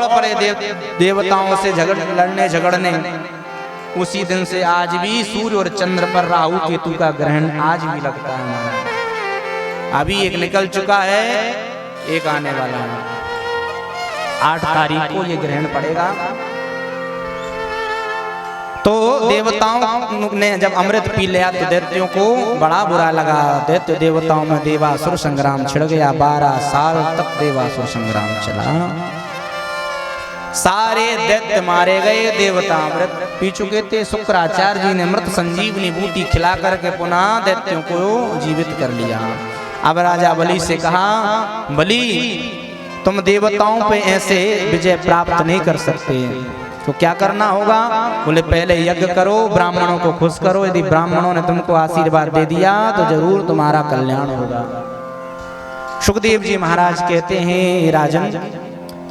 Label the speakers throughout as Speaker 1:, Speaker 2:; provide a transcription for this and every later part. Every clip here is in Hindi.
Speaker 1: पड़े देवताओं से लड़ने झगड़ने। उसी दिन से आज भी सूर्य और चंद्र पर राहु केतु का ग्रहण आज भी लगता है हमारा। अभी एक निकल चुका है, एक आने वाला है। 8 तारीख को ये ग्रहण पड़ेगा। तो देवताओं ने जब अमृत पी लिया तो दैत्यों को बड़ा बुरा लगा। दैत्य देवताओं में देवासुर संग्राम छिड़ गया। 12 साल तक देवासुर संग्राम चला। सारे दैत्य मारे गए, देवता अमृत पी चुके थे। शुक्राचार्य जी ने मृत संजीवनी बूटी खिला करके पुनः दैत्यों को जीवित कर लिया। अब राजा बलि से कहा, बलि तुम देवताओं पे ऐसे विजय प्राप्त नहीं कर सकते, तो क्या करना होगा? बोले पहले यज्ञ करो, ब्राह्मणों को खुश करो। यदि ब्राह्मणों ने तुमको आशीर्वाद दे दिया तो जरूर तुम्हारा कल्याण होगा। सुखदेव जी महाराज कहते हैं, राजन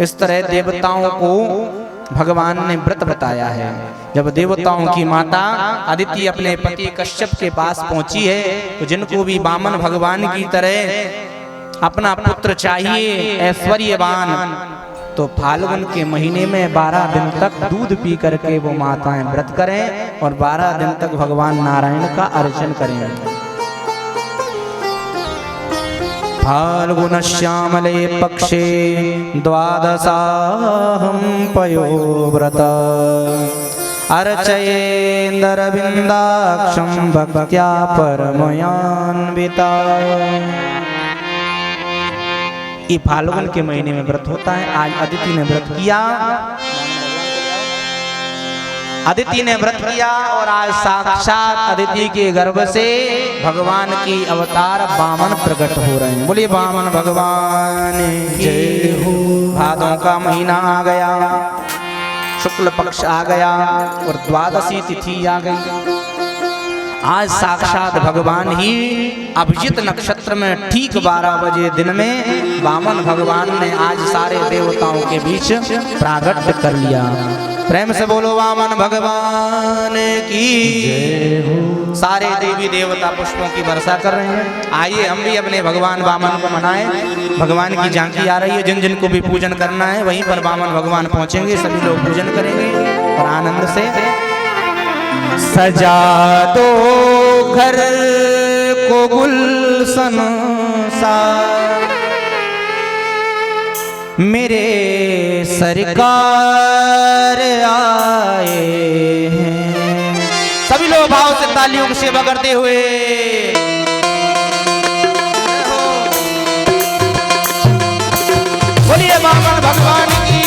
Speaker 1: इस तरह देवताओं को भगवान ने व्रत बताया है। जब देवताओं की माता अदिति अपने पति कश्यप के पास पहुंची है, तो जिनको भी वामन भगवान की तरह अपना पुत्र चाहिए ऐश्वर्यवान, तो फाल्गुन के महीने में 12 दिन तक दूध पी करके वो माताएं व्रत करें और 12 दिन तक भगवान नारायण का अर्चन करें। फाल्गुन श्यामले पक्षे द्वादशाहं पयोव्रत अर्चयेन्दरविन्दाक्षं भक्त्या परमयान्विता। ये फाल्गुन के महीने में व्रत होता है। आज अदिति ने व्रत किया, अदिति ने व्रत किया और आज साक्षात अदिति के गर्भ से भगवान की अवतार वामन प्रकट हो रहे हैं। बोलिए वामन भगवान जय हो। भादों का महीना आ गया, शुक्ल पक्ष आ गया और द्वादशी तिथि आ गई। आज साक्षात भगवान ही अभिजित नक्षत्र में ठीक 12 बजे दिन में वामन भगवान ने आज सारे देवताओं के बीच प्रागट्य कर लिया। प्रेम से बोलो वामन भगवान की जय हो। सारे देवी देवता पुष्पों की वर्षा कर रहे हैं। आइए हम भी अपने भगवान वामन को मनाएं। भगवान की झांकी आ रही है। जिन जिन को भी पूजन करना है वहीं पर वामन भगवान पहुंचेंगे, सभी लोग पूजन करेंगे और आनंद से सजा दो घर को गुलशन सा, मेरे सरकार आए हैं। सभी लोग भाव से तालियों की सेवा करते हुए बोलिए वामन भगवान की।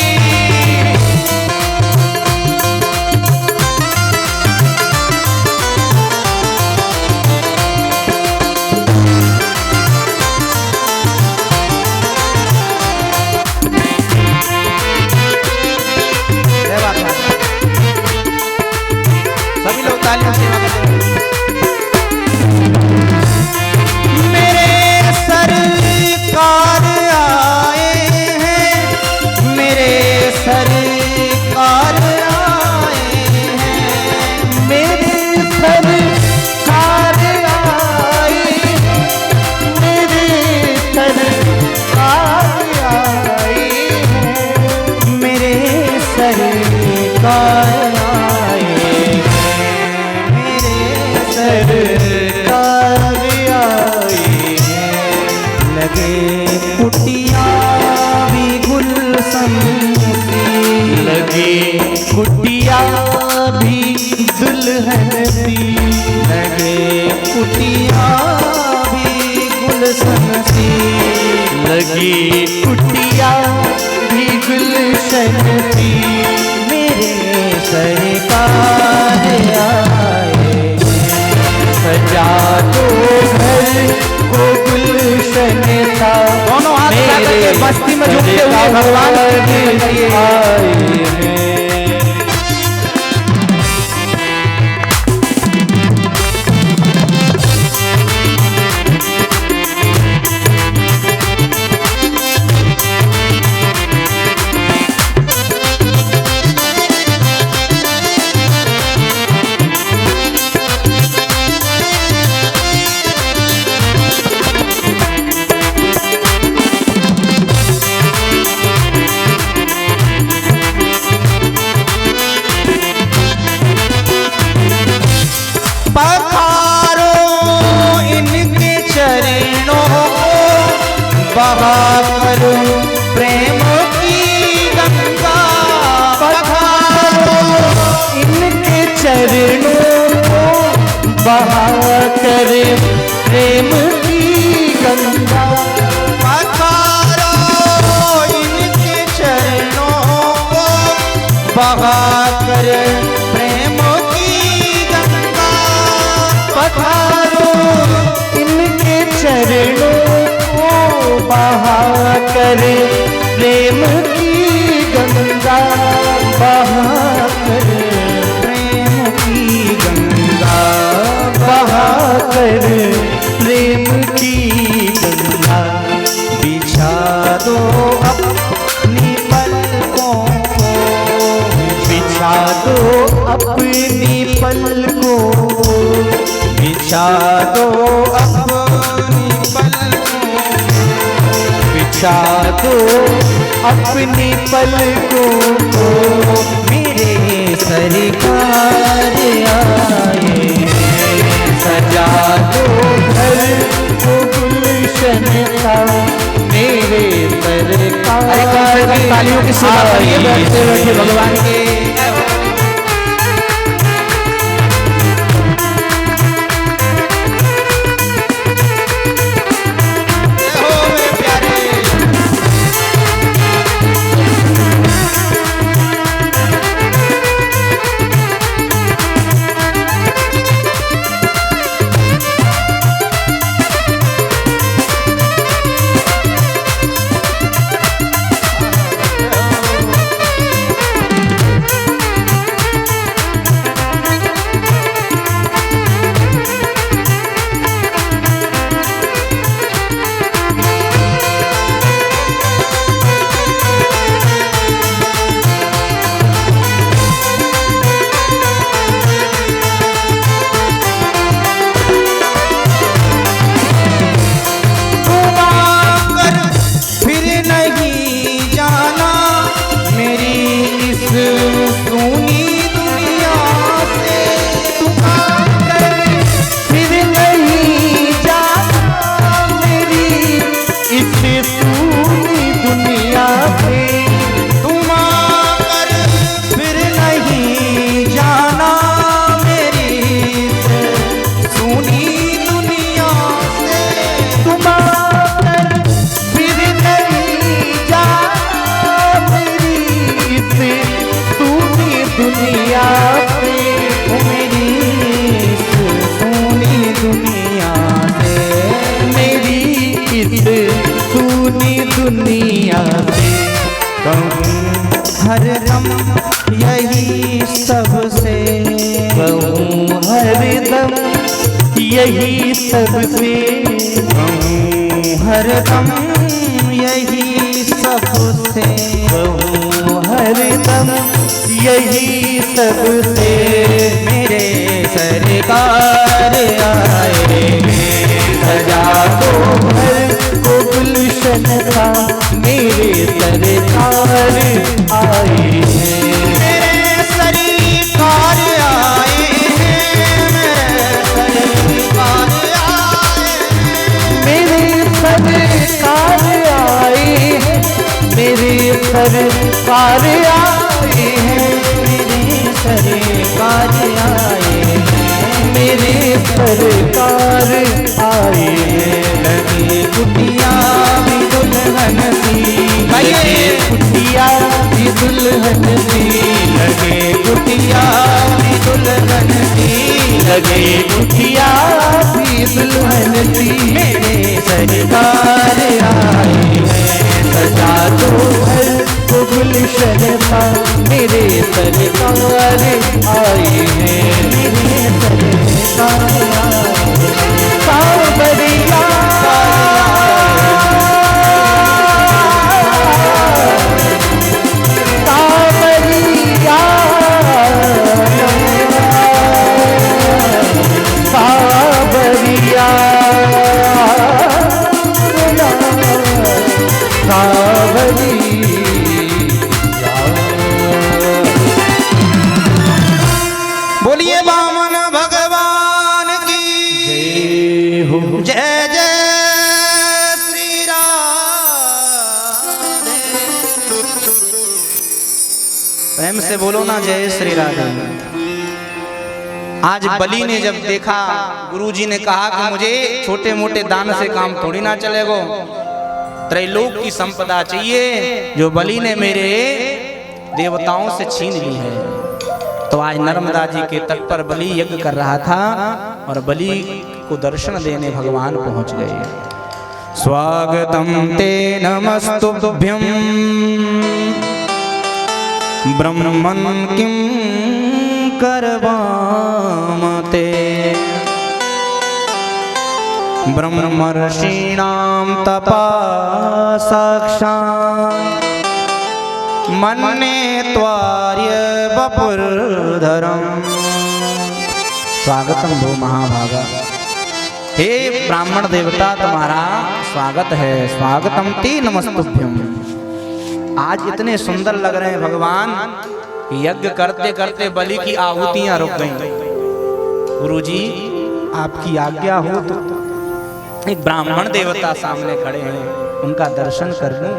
Speaker 1: मेरे सरकार आए हैं, मेरे सरकार आए हैं, मेरे सरकार आए, मेरे सरकार आए हैं, मेरे सरकार कुटिया भी गुलशन सी, लगे कुटिया भी दुल्हन सी, लगे कुटिया भी गुलशन सी, लगी कुटिया भी गुलशन सी, मेरे सरकार आए। सजा दो घर को गुलशन सा, दोनों हाथ मेरे बस्ती में झुकते हुए भगवान आए।
Speaker 2: करे प्रेम की गंगा।
Speaker 1: पधारो इनके चरणों को बहा कर प्रेम की गंगा।
Speaker 2: पधारो इनके चरणों को बहा कर प्रेम की गंगा। बहा कर
Speaker 1: प्रेम की गंगा।
Speaker 2: बहा कर प्रेम की गंगा।
Speaker 1: बिछा दो अपनी पलकों को।
Speaker 2: बिछा दो अपनी पलकों।
Speaker 1: बिछा दो अपनी पलकों।
Speaker 2: बिछा दो अपनी पलकों को।
Speaker 1: मेरे सरकार आए।
Speaker 2: सजा दो घर को गुलशन का मेरे सरकार।
Speaker 1: अरे कम से कम तालियों की सेवा करिए बैठते बैठे भगवान के।
Speaker 2: दुनिया से
Speaker 1: कहूँ हरदम यही सबसे।
Speaker 2: कहूँ हरदम यही सबसे।
Speaker 1: कहूँ हरदम यही सबसे।
Speaker 2: कहूँ हरदम यही सबसे।
Speaker 1: मेरे सरकार आए।
Speaker 2: सजा दो घर को गुलशन का मेरे सरकार आए हैं।
Speaker 1: मेरे सरकार आए हैं।
Speaker 2: मेरे सरकार आए हैं। मेरे सरकार आए हैं।
Speaker 1: मेरे सरकार आए हैं।
Speaker 2: मेरे सरकार आए हैं।
Speaker 1: लगे कुटिया भी दुल्हन सी।
Speaker 2: लगे कुटिया भी दुल्हन सी।
Speaker 1: लगे कुटिया भी दुल्हन सी।
Speaker 2: लगे कुटिया भी दुल्हन सी।
Speaker 1: मेरे सरकार आए हैं।
Speaker 2: सजा दो घर को गुलशन का मेरे सरकार आए हैं।
Speaker 1: मेरे सरकार आए हैं।
Speaker 2: सावरिया सावरिया सावरिया
Speaker 1: बोलिए वामन भगवान की
Speaker 2: जय हो।
Speaker 1: जय जय श्री राधे। प्रेम से बोलो ना जय श्री राधे। आज बलि ने जब देखा, गुरुजी ने कहा कि मुझे छोटे मोटे दान से काम थोड़ी ना चलेगा, त्रैलोक की संपदा चाहिए जो बलि ने मेरे देवताओं से छीन ली है। तो आज नर्मदा जी के तट पर बलि यज्ञ कर रहा था और बलि को दर्शन देने भगवान पहुंच गए। स्वागतम ते नमस्तुभ्यं ब्रह्मन् किं करवामते ब्रह्मर्षीणां तपा साक्षात् मन्ये त्वार्य वपुर्धरम्। स्वागतम भो महाभागा, हे ब्राह्मण देवता तुम्हारा स्वागत है। स्वागतम ते नमस्तुभ्यम। आज इतने सुंदर लग रहे हैं भगवान, यज्ञ करते करते बलि की आहुतियां रुक गईं। गुरुजी आपकी आज्ञा हो तो एक ब्राह्मण देवता सामने खड़े हैं, उनका दर्शन कर लूं।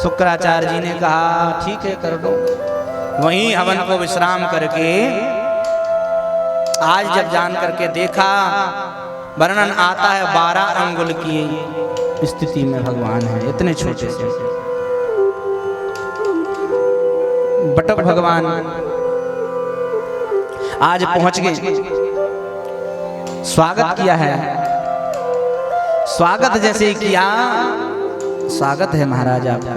Speaker 1: शुक्राचार्य जी ने कहा ठीक है कर दो। वहीं हवन को विश्राम करके आज जब जान करके देखा, वर्णन आता है 12 अंगुल की स्थिति में भगवान है, इतने छोटे से बटक भगवान आज पहुंच गए। स्वागत किया है, स्वागत जैसे किया, स्वागत है महाराज आपका।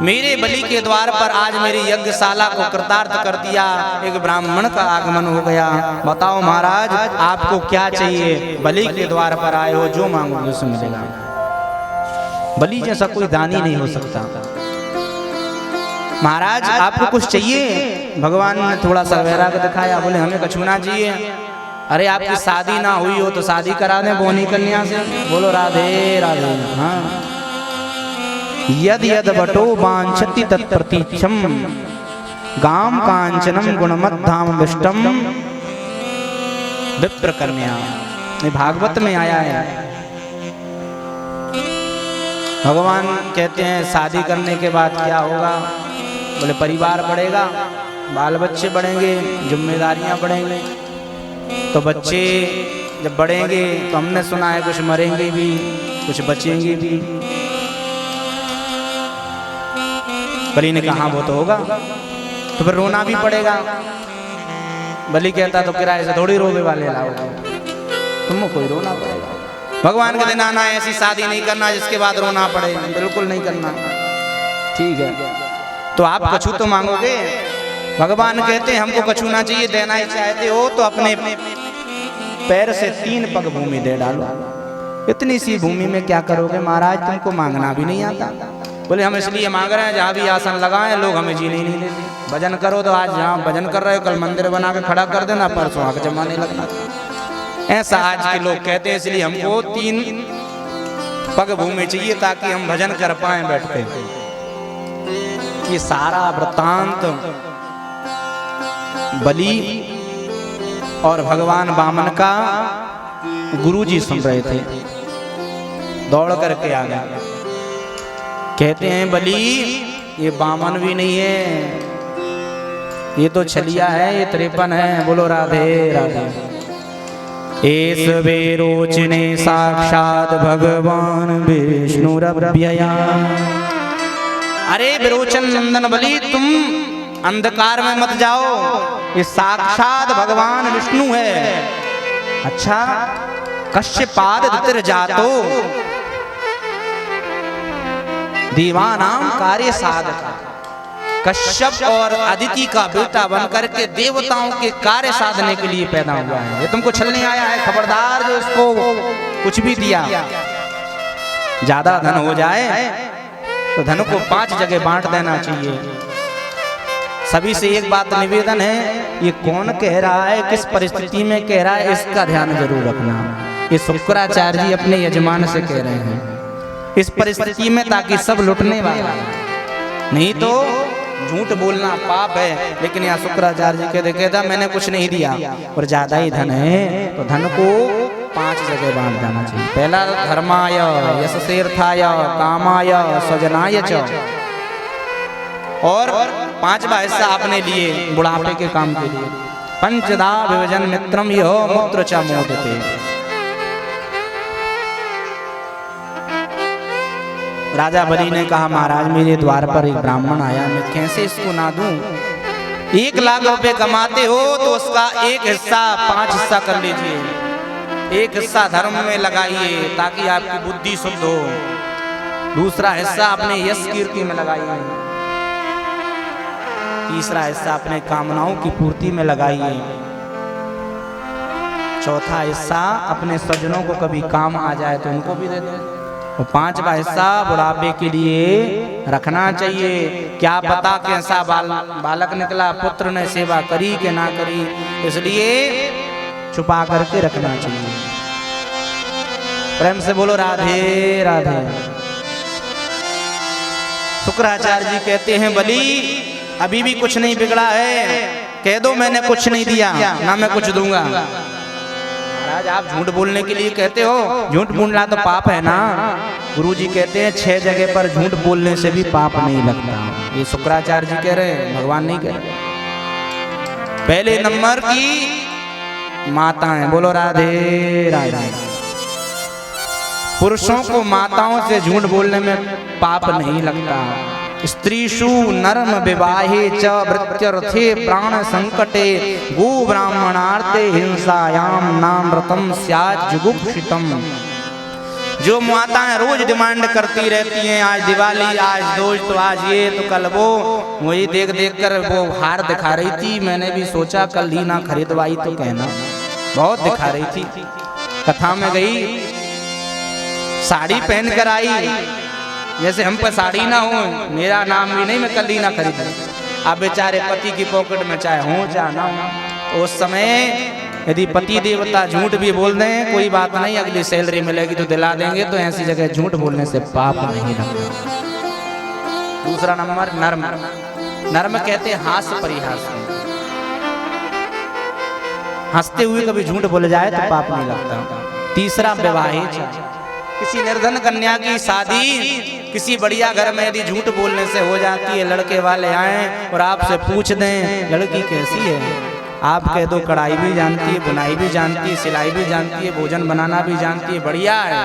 Speaker 1: मेरे बलि के द्वार पर आज मेरी यज्ञशाला को कृतार्थ कर दिया, एक ब्राह्मण का आगमन हो गया। बताओ महाराज आपको क्या चाहिए? बलि के द्वार पर आए हो, जो मांगोगे उसे मिलेगा। बलि जैसा कोई दानी नहीं हो सकता। महाराज आपको कुछ चाहिए? भगवान ने थोड़ा सा वैराग्य दिखाया, बोले हमें कछु ना चाहिए। अरे आपकी शादी ना हुई हो तो शादी करा दें बोनी कन्या से। बोलो राधे राधे। हाँ, यद यद बटो वांछति तत्प्रतीक्षम गाम कांचनम गुणमद्धाम विष्टम विप्र कन्या। ये भागवत में आया है। भगवान कहते हैं शादी करने के बाद क्या होगा? बोले परिवार बढ़ेगा, बाल बच्चे बढ़ेंगे, जिम्मेदारियां बढ़ेंगी। तो बच्चे जब बढ़ेंगे तो हमने सुना है कुछ मरेंगे भी, कुछ बचेंगे भी। बलि ने कहा वो तो होगा, तो फिर रोना भी पड़ेगा। बलि कहता तो किराए से थोड़ी रोवे वाले लाओगे, तुमको कोई रोना पड़ेगा। भगवान कहते ना ना ऐसी शादी नहीं करना जिसके बाद रोना पड़े, बिल्कुल नहीं करना। ठीक है, तो आप कछु तो मांगोगे? भगवान कहते हैं हमको कछु ना चाहिए, देना ही चाहते हो तो अपने पैर से 3 पग भूमि दे डालो। इतनी सी भूमि में क्या करोगे महाराज? तुमको मांगना भी नहीं आता। बोले हम इसलिए मांग रहे हैं जहाँ भी आसन लगाए लोग हमें जीने नहीं देते। भजन करो तो आज जहाँ भजन कर रहे हो कल मंदिर बना के खड़ा कर देना, परसों आके जमा नहीं लगना। ऐसा आज के लोग कहते हैं, इसलिए हमको 3 पग भूमि चाहिए ताकि हम भजन कर पाए बैठते। ये सारा वृत्तांत बलि और भगवान वामन का गुरुजी सुन रहे थे, दौड़ करके आ गए। कहते हैं बलि ये वामन भी नहीं है, ये तो छलिया है, ये 53 है। बोलो राधे राधे। एस वेरोचने साक्षात भगवान विष्णुरव्यया। अरे विरोचन नंदन बलि तुम अंधकार में मत जाओ, ये साक्षात भगवान विष्णु है। अच्छा, कश्यपाद दितिर जातो दीवानाम कार्य साधक। कश्यप और अदिति का बेटा बनकर के देवताओं के कार्य साधने के लिए पैदा हुआ है। ये तुमको छलने आया है, खबरदार जो इसको कुछ भी दिया। ज्यादा धन हो जाए तो धन को 5 जगह बांट देना चाहिए। सभी से एक बात निवेदन है, ये कौन कह रहा है, किस परिस्थिति में कह रहा है, इसका ध्यान जरूर रखना। ये शुक्राचार्य जी अपने यजमान से कह रहे हैं इस परिस्थिति में, ताकि सब लुटने वाला, नहीं तो झूठ बोलना पाप है। लेकिन यहाँ शुक्राचार्य जी कहता मैंने कुछ नहीं दिया और ज्यादा ही धन है तो धन को 5 जगह बांट देना चाहिए। पहला धर्माय, यशसेर्थाय, कामाय, स्वजनाय च, और 5वां हिस्सा अपने लिए बुढ़ापे के काम के लिए। पंचदा विभजन मित्रम यह मूत्र च मोदते। राजा बलि ने कहा महाराज मेरे द्वार पर एक ब्राह्मण आया, मैं कैसे इसको ना दूं? 1 लाख रुपए कमाते हो तो उसका एक हिस्सा 5 हिस्सा कर लीजिए, एक हिस्सा धर्म में लगाइए ताकि आपकी बुद्धि शुद्ध हो, दूसरा हिस्सा अपने यश कीर्ति में लगाइए, तीसरा हिस्सा अपने कामनाओं की पूर्ति में लगाइए, चौथा हिस्सा अपने स्वजनों को कभी काम आ जाए तो उनको भी दे दे, और 5वां हिस्सा बुढ़ापे के लिए रखना चाहिए। क्या पता कैसा बालक निकला, पुत्र ने सेवा करी कि ना करी, इसलिए छुपा करके रखना चाहिए। प्रेम से बोलो राधे राधे। शुक्राचार्य जी कहते हैं बलि अभी भी कुछ नहीं बिगड़ा है, कह दो मैंने कुछ नहीं दिया ना मैं कुछ दूंगा। महाराज आप झूठ बोलने के लिए कहते हो, झूठ बोलना तो पाप है ना। गुरुजी कहते हैं 6 जगह पर झूठ बोलने से भी पाप नहीं लगता। ये शुक्राचार्य जी कह रहे हैं, भगवान नहीं कह रहे। पहले नंबर की माताएं, बोलो राधे राधे। पुरुषों को माताओं से झूठ बोलने में पाप नहीं लगता। स्त्रीषु नरम विवाहे च वृत्यर्थे प्राण संकटे गो ब्राह्मणार्थे हिंसायाम नामृतम स्यात् जुगुप्सितम। जो माताएं रोज डिमांड करती रहती हैं, आज दिवाली, आज दोस्त, तो आज ये तो कल वो, वही देख देख कर वो हार दिखा रही थी, मैंने भी सोचा कल ही ना खरीदवाई तो कहना, बहुत दिखा रही थी। कथा में गई, साड़ी पहन कर आई, जैसे हम पर साड़ी ना हो, मेरा नाम भी नहीं, मैं कल ही ना खरीदूं। अब बेचारे पति की पॉकेट में चाहे हो चाहे ना हो, उस समय यदि पति देवता झूठ भी बोल दें कोई बात नहीं, अगली सैलरी मिलेगी तो दिला देंगे, तो ऐसी जगह झूठ बोलने से पाप नहीं लगता। दूसरा नंबर नर्म। नर्म कहते हैं हास्य परिहास, हंसते हुए कभी झूठ बोल जाए तो पाप नहीं लगता। तीसरा विवाहित, किसी निर्धन कन्या की शादी किसी बढ़िया घर में यदि झूठ बोलने से हो जाती है, लड़के वाले आए और आपसे पूछ दें लड़की कैसी है, आप कह दो कढ़ाई भी जानती है, बुनाई भी जानती है, सिलाई भी जानती है, भोजन बनाना भी जानती है, बढ़िया है,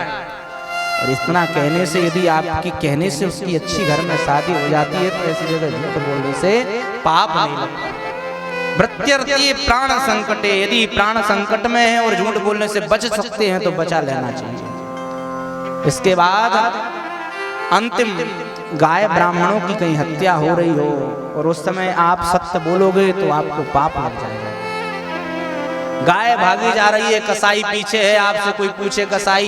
Speaker 1: और इतना कहने से, यदि आपके कहने से उसकी अच्छी घर में शादी हो जाती है, तो ऐसी जगह झूठ बोलने से पाप नहीं लगता। वृत्यर्थे प्राण संकटे, यदि प्राण संकट में है और झूठ बोलने से बच सकते हैं तो बचा लेना चाहिए। इसके बाद अंतिम, गाय ब्राह्मणों की कहीं हत्या हो रही हो और उस समय आप सत्य बोलोगे तो आपको पाप लग जाएगा। गाय भागी जा रही है, कसाई पीछे है, आपसे कोई पूछे कसाई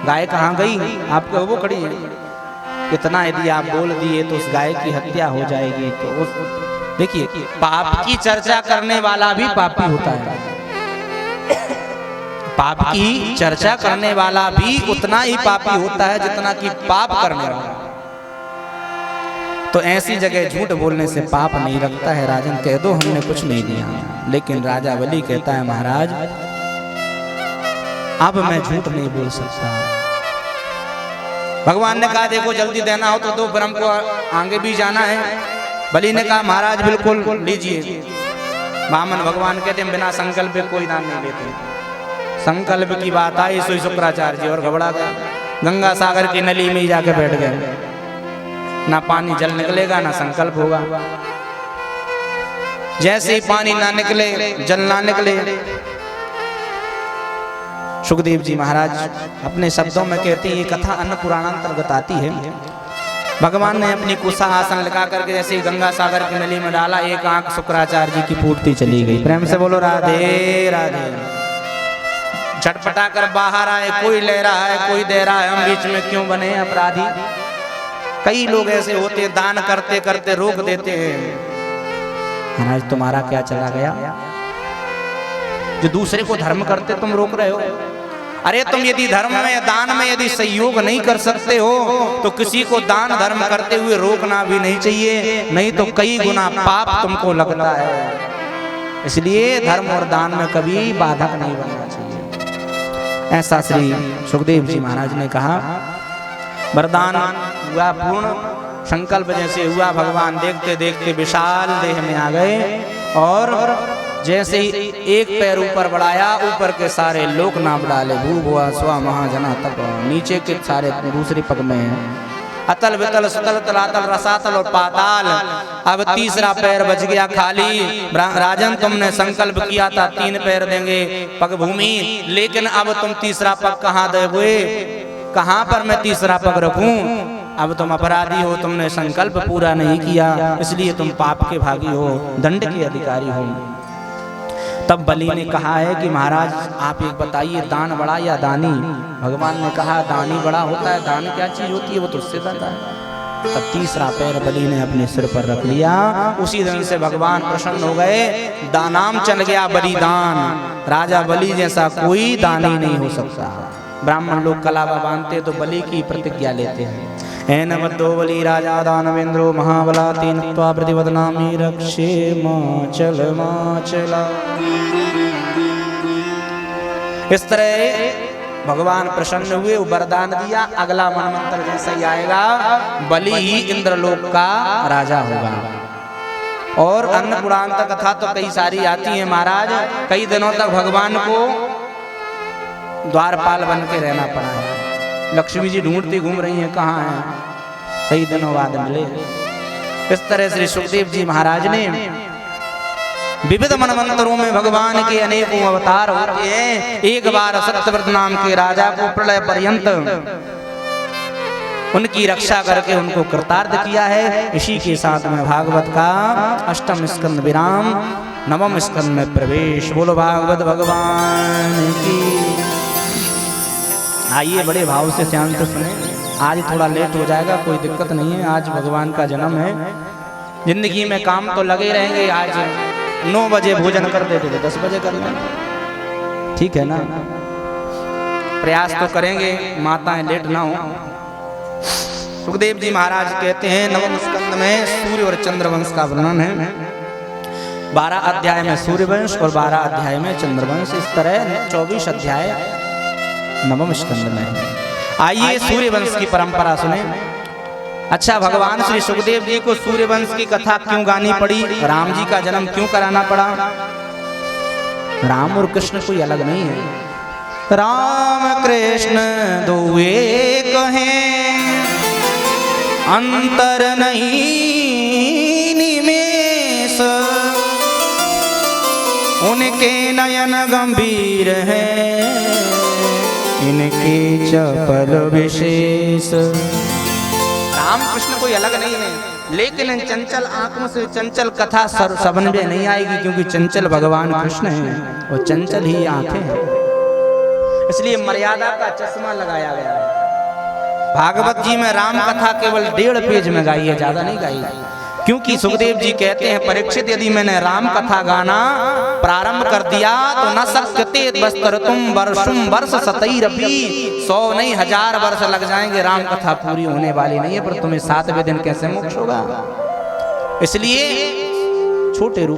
Speaker 1: गाय कहाँ गई, आपके वो खड़ी है, इतना यदि आप बोल दिए तो उस गाय की हत्या हो जाएगी। तो उस देखिए, पाप की चर्चा करने वाला भी पापी होता है, पाप की चर्चा करने वाला भी उतना ही पापी होता है जितना कि पाप करने वाला। तो ऐसी जगह झूठ बोलने से पाप नहीं लगता है। राजन कह दो हमने कुछ नहीं दिया, लेकिन राजा बलि कहता है महाराज अब मैं झूठ नहीं बोल सकता। भगवान ने कहा देखो जल्दी देना हो तो दो, फिर हमको आगे भी जाना है। बलि ने कहा महाराज बिल्कुल लीजिए। वामन भगवान कहते हैं बिना संकल्प के कोई दान नहीं लेते। संकल्प की बात आई सो शुक्राचार्य जी और घबरा गए, गंगा सागर की नली में ही जाके बैठ गए। ना पानी जल निकलेगा ना संकल्प होगा। जैसे ही पानी ना निकले, जल ना निकले, सुखदेव जी महाराज अपने शब्दों में कहते हैं, ये कथा अन्न पुराणांतर्गत आती है। भगवान ने अपनी कुशा आसन लगा करके जैसे ही गंगा सागर की नली में डाला, एक आंख शुक्राचार्य जी की पूर्ति चली गई। प्रेम से बोलो राधे राधे। झटपटा कर बाहर आए, कोई ले रहा है कोई दे रहा है, हम बीच में क्यों बने अपराधी। कई लोग ऐसे होते हैं दान करते करते रोक देते हैं। महाराज तुम्हारा क्या चला गया, जो दूसरे को धर्म करते तुम रोक रहे हो। अरे तुम यदि धर्म में दान में यदि सहयोग नहीं कर सकते हो तो किसी को दान धर्म करते हुए रोकना भी नहीं चाहिए, नहीं तो कई गुना पाप तुमको लगता है। इसलिए धर्म और दान में कभी बाधक नहीं बनना चाहिए। ऐसा श्री सुखदेव जी महाराज ने कहा। वरदान हुआ पूर्ण, संकल्प जैसे हुआ, भगवान देखते देखते विशाल देह में आ गए और जैसे ही एक पैर ऊपर बढ़ाया, ऊपर के सारे लोक नाम डाले, भू भुआ स्वा महाजना तप, नीचे के सारे दूसरी पग में हैं अतल वितल सुतल तलातल रसातल और पाताल। अब तीसरा पैर बच गया खाली। राजन तुमने संकल्प किया था 3 पैर देंगे पग भूमि, लेकिन अब तुम तीसरा पग कहाँ दोगे, कहाँ पर मैं तीसरा पग रखूं? अब तुम अपराधी हो, तुमने संकल्प पूरा नहीं किया, इसलिए तुम पाप के भागी हो, दंड के अधिकारी हो। तब बलि ने कहा है कि महाराज आप एक बताइए, दान बड़ा या दानी? भगवान ने कहा दानी बड़ा होता है, दान क्या चीज होती है, वो तो उससे ज्यादा है। तब तीसरा पैर बलि ने अपने सिर पर रख लिया। उसी दिन से भगवान प्रसन्न हो गए, दानाम चल गया बलिदान। राजा बलि जैसा कोई दानी नहीं हो सकता। ब्राह्मण लोग कलावा बांधते तो बलि की प्रतिज्ञा लेते हैं, एन बद्धो बलि राजा दानवेंद्रो महाबला तीन प्रतिवदनामी रक्षे माचल माचला। इस तरह भगवान प्रसन्न हुए, वरदान दिया। अगला मनमंत्र जैसा ही आएगा, बलि ही इंद्रलोक का राजा होगा। और अन्न पुराण तक कथा तो कई सारी आती है महाराज। कई दिनों तक भगवान को द्वारपाल बन के रहना पड़ा है। लक्ष्मी जी ढूंढती घूम रही हैं, कहाँ हैं, कई दिनों बाद मिले। इस तरह श्री सुखदेव जी महाराज ने विविध मनमंत्रों में भगवान के अनेकों अवतार होते हैं। एक बार सत्यव्रत नाम के राजा को प्रलय पर्यंत उनकी रक्षा करके उनको कृतार्थ किया है। इसी के साथ में भागवत का 8वां स्कंद विराम, 9वां स्कंद में प्रवेश। बोलो भागवत भगवान की। आइए बड़े भाव से शांत सुने। आज थोड़ा लेट हो जाएगा, कोई दिक्कत नहीं है, आज भगवान का जन्म है। जिंदगी में काम तो लगे रहेंगे। आज 9 बजे भोजन कर देते थे, 10 बजे कर लेंगे, ठीक है ना? प्रयास तो करेंगे, माताएं लेट ना हो। सुखदेव जी महाराज कहते हैं 9वें स्कंद में सूर्य और चंद्रवंश का वर्णन है। 12 अध्याय में सूर्यवंश और 12 अध्याय में चंद्रवंश। इस तरह 24 अध्याय 9वें स्कंद में। आइए सूर्यवंश की परंपरा सुने। अच्छा, भगवान श्री सुखदेव जी को सूर्यवंश की कथा क्यों गानी पड़ी? राम जी का जन्म क्यों कराना पड़ा? राम और कृष्ण कोई अलग नहीं है। राम कृष्ण दो एक हैं, अंतर नहीं निमेष। उनके नयन गंभीर हैं, इनके चपल विशेष। राम कृष्ण कोई अलग नहीं है, लेकिन इन चंचल आंखों से चंचल कथा समझ में नहीं आएगी, क्योंकि चंचल भगवान कृष्ण हैं और चंचल ही आंखें हैं। इसलिए मर्यादा का चश्मा लगाया गया है। भागवत जी में राम कथा केवल 1.5 पेज में गाई है, ज्यादा नहीं गाई, क्योंकि सुखदेव जी कहते हैं परीक्षित, यदि मैंने राम कथा गाना प्रारंभ कर दिया तो न सक्यते वस्तुम वर्षुम वर्ष सतैरपि, 100 नहीं 1000 वर्ष लग जाएंगे, राम कथा पूरी होने वाली नहीं है। पर तुम्हें 7वें दिन कैसे मोक्ष होगा? इसलिए छोटे रूप